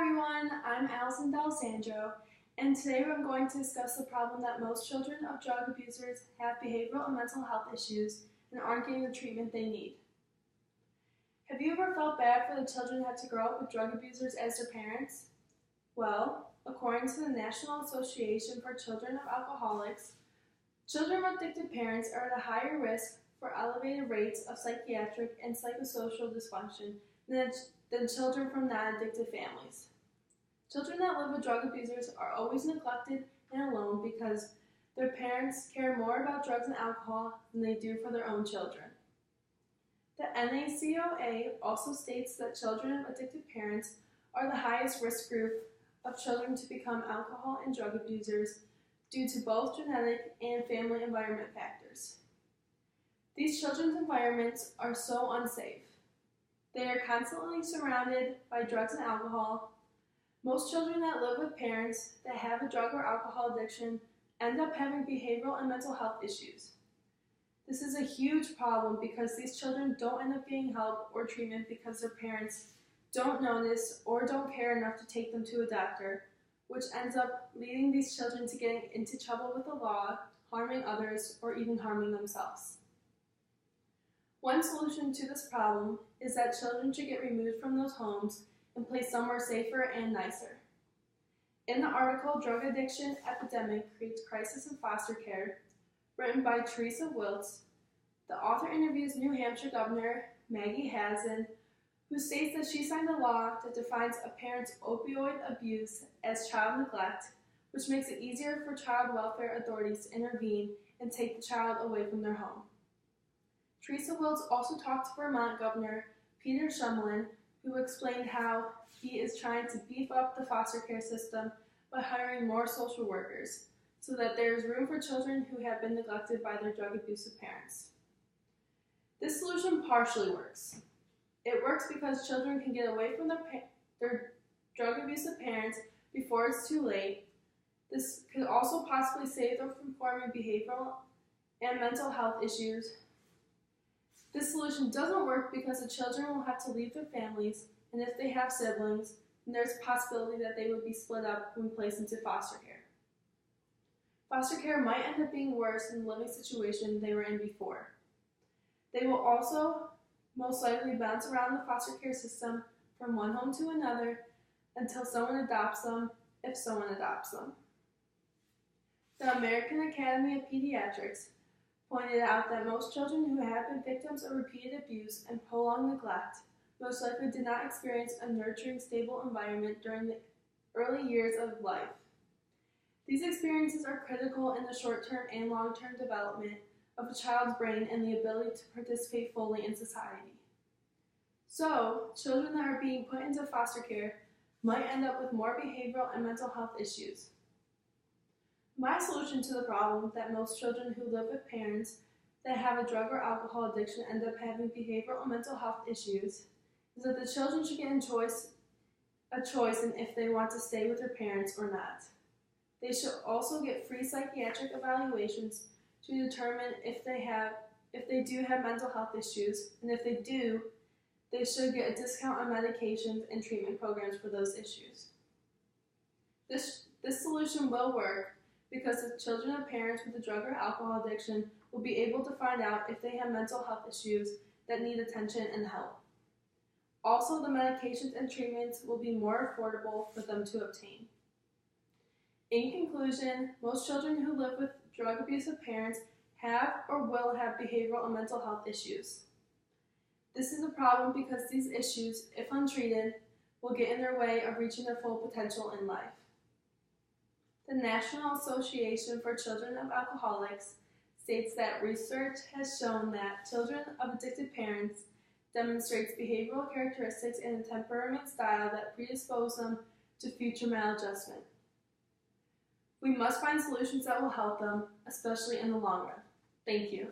everyone, I'm Allison D'Alessandro, and today I'm going to discuss the problem that most children of drug abusers have behavioral and mental health issues and aren't getting the treatment they need. Have you ever felt bad for the children who had to grow up with drug abusers as their parents? Well, according to the National Association for Children of Alcoholics, children with addicted parents are at a higher risk for elevated rates of psychiatric and psychosocial dysfunction than children from non-addicted families. Children that live with drug abusers are always neglected and alone because their parents care more about drugs and alcohol than they do for their own children. The NACOA also states that children of addicted parents are the highest risk group of children to become alcohol and drug abusers due to both genetic and family environment factors. These children's environments are so unsafe. They are constantly surrounded by drugs and alcohol. Most children that live with parents that have a drug or alcohol addiction end up having behavioral and mental health issues. This is a huge problem because these children don't end up getting help or treatment because their parents don't notice or don't care enough to take them to a doctor, which ends up leading these children to getting into trouble with the law, harming others, or even harming themselves. One solution to this problem is that children should get removed from those homes and placed somewhere safer and nicer. In the article, Drug Addiction Epidemic Creates Crisis in Foster Care, written by Teresa Wiltz, the author interviews New Hampshire Governor Maggie Hassan, who states that she signed a law that defines a parent's opioid abuse as child neglect, which makes it easier for child welfare authorities to intervene and take the child away from their home. Teresa Wiltz also talked to Vermont Governor Peter Shumlin, who explained how he is trying to beef up the foster care system by hiring more social workers so that there is room for children who have been neglected by their drug abusive parents. This solution partially works. It works because children can get away from their drug abusive parents before it's too late. This could also possibly save them from forming behavioral and mental health issues. This solution doesn't work because the children will have to leave their families, and if they have siblings, then there's a possibility that they would be split up when placed into foster care. Foster care might end up being worse than the living situation they were in before. They will also most likely bounce around the foster care system from one home to another until someone adopts them, if someone adopts them. The American Academy of Pediatrics pointed out that most children who have been victims of repeated abuse and prolonged neglect most likely did not experience a nurturing, stable environment during the early years of life. These experiences are critical in the short-term and long-term development of a child's brain and the ability to participate fully in society. So, children that are being put into foster care might end up with more behavioral and mental health issues. My solution to the problem that most children who live with parents that have a drug or alcohol addiction end up having behavioral and mental health issues is that the children should get a choice in if they want to stay with their parents or not. They should also get free psychiatric evaluations to determine if they do have mental health issues, and if they do, they should get a discount on medications and treatment programs for those issues. This solution will work because the children of parents with a drug or alcohol addiction will be able to find out if they have mental health issues that need attention and help. Also, the medications and treatments will be more affordable for them to obtain. In conclusion, most children who live with drug abusive parents have or will have behavioral and mental health issues. This is a problem because these issues, if untreated, will get in their way of reaching their full potential in life. The National Association for Children of Alcoholics states that research has shown that children of addicted parents demonstrates behavioral characteristics and a temperament style that predispose them to future maladjustment. We must find solutions that will help them, especially in the long run. Thank you.